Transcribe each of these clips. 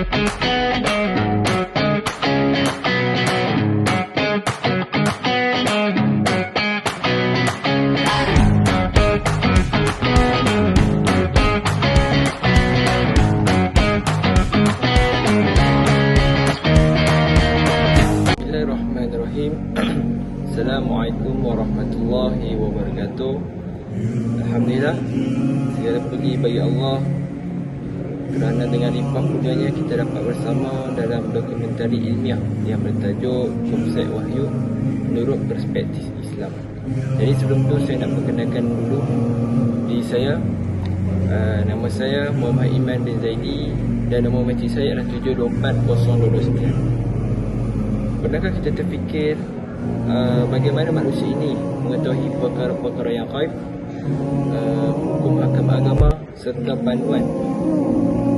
Bismillahirrahmanirrahim. Assalamualaikum warahmatullahi wabarakatuh. Alhamdulillah, segala puji bagi Allah kerana dengan limpah kurnianya kita dapat bersama dalam dokumentari ilmiah yang bertajuk Konsep Wahyu Menurut Perspektif Islam. Jadi sebelum tu saya nak perkenalkan dulu diri saya. Nama saya Muhammad Iman bin Zaidi dan nombor matrik saya adalah 724029. Pernahkah kita terfikir bagaimana manusia ini mengetahui perkara-perkara yang gaib, hukum agama serta panduan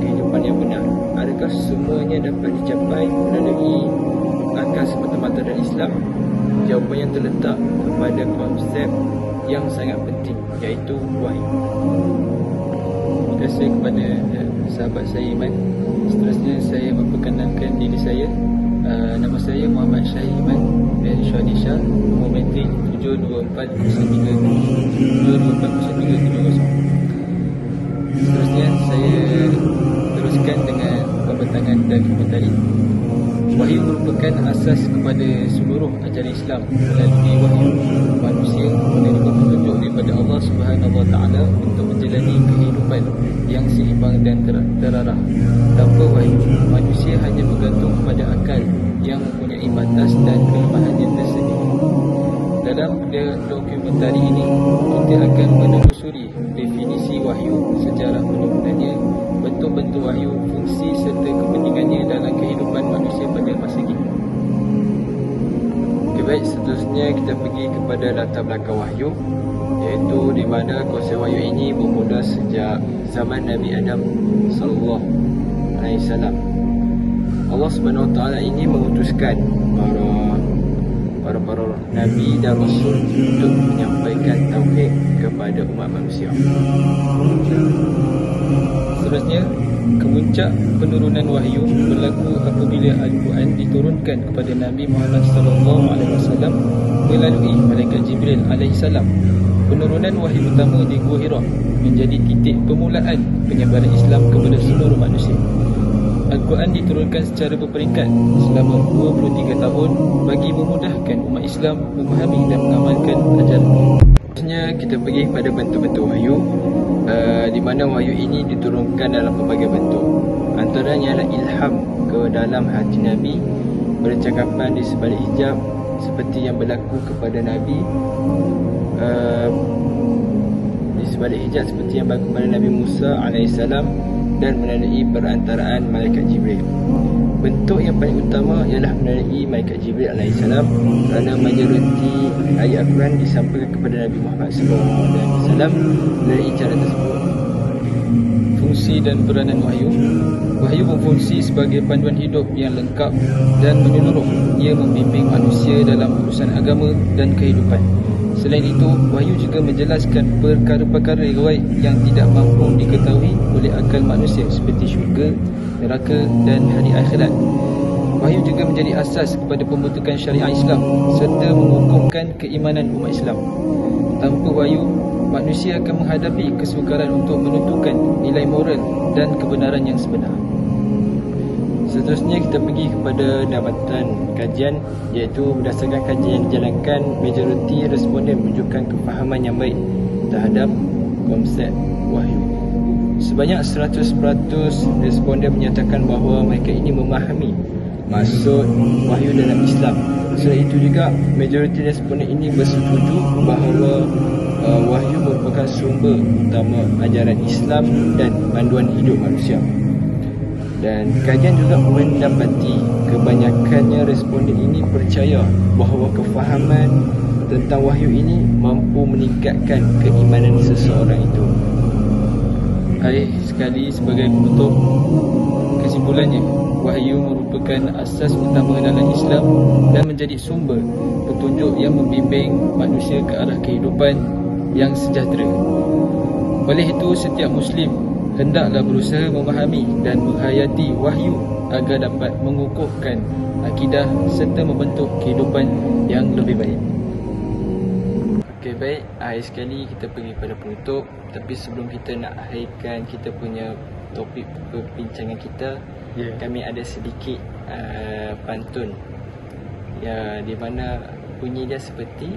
kehidupan yang benar? Adakah semuanya dapat dicapai melalui akal semata-mata dan Islam? Jawapannya terletak kepada konsep yang sangat penting, iaitu wahyu. Terima kasih kepada sahabat saya Iman. Seterusnya saya memperkenalkan diri saya. Nama saya Muhammad Syahid Iman dari Syuhadi Shah, nombor matrik 7240924070. Seterusnya saya teruskan dengan pembentangan dokumentari. Wahyu merupakan asas kepada seluruh ajaran Islam. Melalui wahyu, manusia menerima petunjuk daripada Allah Subhanahu Wa Taala untuk menjalani kehidupan yang seimbang dan terarah. Tanpa wahyu, manusia hanya bergantung kepada akal yang mempunyai batas dan kelemahannya tersendiri. Dalam dokumentari ini, kita akan menelusuri definisi wahyu, sejarah penurunannya, bentuk-bentuk wahyu, fungsi serta kepentingannya dalam kehidupan manusia pada masa kini. Okay, baik, seterusnya kita pergi kepada latar belakang wahyu, iaitu di mana konsep wahyu ini bermula sejak zaman Nabi Adam sallallahu alaihi wasallam. Allah Subhanahu Wa Taala ini mengutuskan para nabi dan rasul untuk menyampaikan tauhid kepada umat manusia. Seterusnya, kemuncak penurunan wahyu berlaku apabila Al-Quran diturunkan kepada Nabi Muhammad SAW melalui malaikat Jibril alaihissalam. Penurunan wahyu utama di Gua Hira menjadi titik permulaan penyebaran Islam kepada seluruh manusia. Al-Quran diturunkan secara berperingkat selama 23 tahun bagi memudahkan umat Islam memahami dan mengamalkan ajaran. Seterusnya kita pergi kepada bentuk-bentuk wahyu, di mana wahyu ini diturunkan dalam pelbagai bentuk. Antaranya adalah ilham ke dalam hati Nabi, percakapan di sebalik hijab seperti yang berlaku kepada Nabi, di sebalik hijab seperti yang berlaku kepada Nabi Musa alaihissalam, dan melalui perantaraan malaikat Jibril. Bentuk yang paling utama ialah melalui malaikat Jibril alaihissalam, kerana majoriti ayat Al-Quran disampaikan kepada Nabi Muhammad SAW melalui cara tersebut. Fungsi dan peranan wahyu. Wahyu berfungsi sebagai panduan hidup yang lengkap dan menyeluruh. Ia membimbing manusia dalam urusan agama dan kehidupan. Selain itu, wahyu juga menjelaskan perkara-perkara gaib yang tidak mampu diketahui oleh akal manusia seperti syurga, neraka dan hari akhirat. Wahyu juga menjadi asas kepada pembentukan syariat Islam serta mengukuhkan keimanan umat Islam. Tanpa wahyu, manusia akan menghadapi kesukaran untuk menentukan nilai moral dan kebenaran yang sebenar. Seterusnya kita pergi kepada dapatan kajian, iaitu berdasarkan kajian yang dijalankan, majoriti responden menunjukkan kefahaman yang baik terhadap konsep wahyu. Sebanyak 100% responden menyatakan bahawa mereka ini memahami maksud wahyu dalam Islam. Selain itu juga, majoriti responden ini bersetuju bahawa wahyu merupakan sumber utama ajaran Islam dan panduan hidup manusia. Dan kajian juga mendapati kebanyakannya responden ini percaya bahawa kefahaman tentang wahyu ini mampu meningkatkan keimanan seseorang itu. Akhir sekali, sebagai penutup, kesimpulannya, wahyu merupakan asas utama dalam Islam dan menjadi sumber petunjuk yang membimbing manusia ke arah kehidupan yang sejahtera. Oleh itu, setiap Muslim hendaklah berusaha memahami dan menghayati wahyu agar dapat mengukuhkan akidah serta membentuk kehidupan yang lebih baik. Okey, baik. Akhir sekali kita pergi pada penutup. Tapi sebelum kita nak akhirkan kita punya topik perbincangan kita, kami ada sedikit pantun di mana bunyi dia seperti: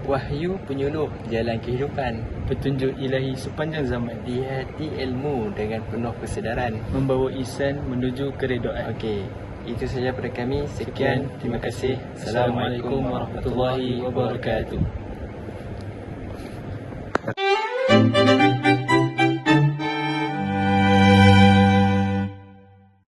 wahyu penyuluh jalan kehidupan, petunjuk ilahi sepanjang zaman, di hati ilmu dengan penuh kesedaran, membawa ihsan menuju keredaan. Okey, itu saja pada kami. Sekian, terima kasih. Assalamualaikum warahmatullahi wabarakatuh.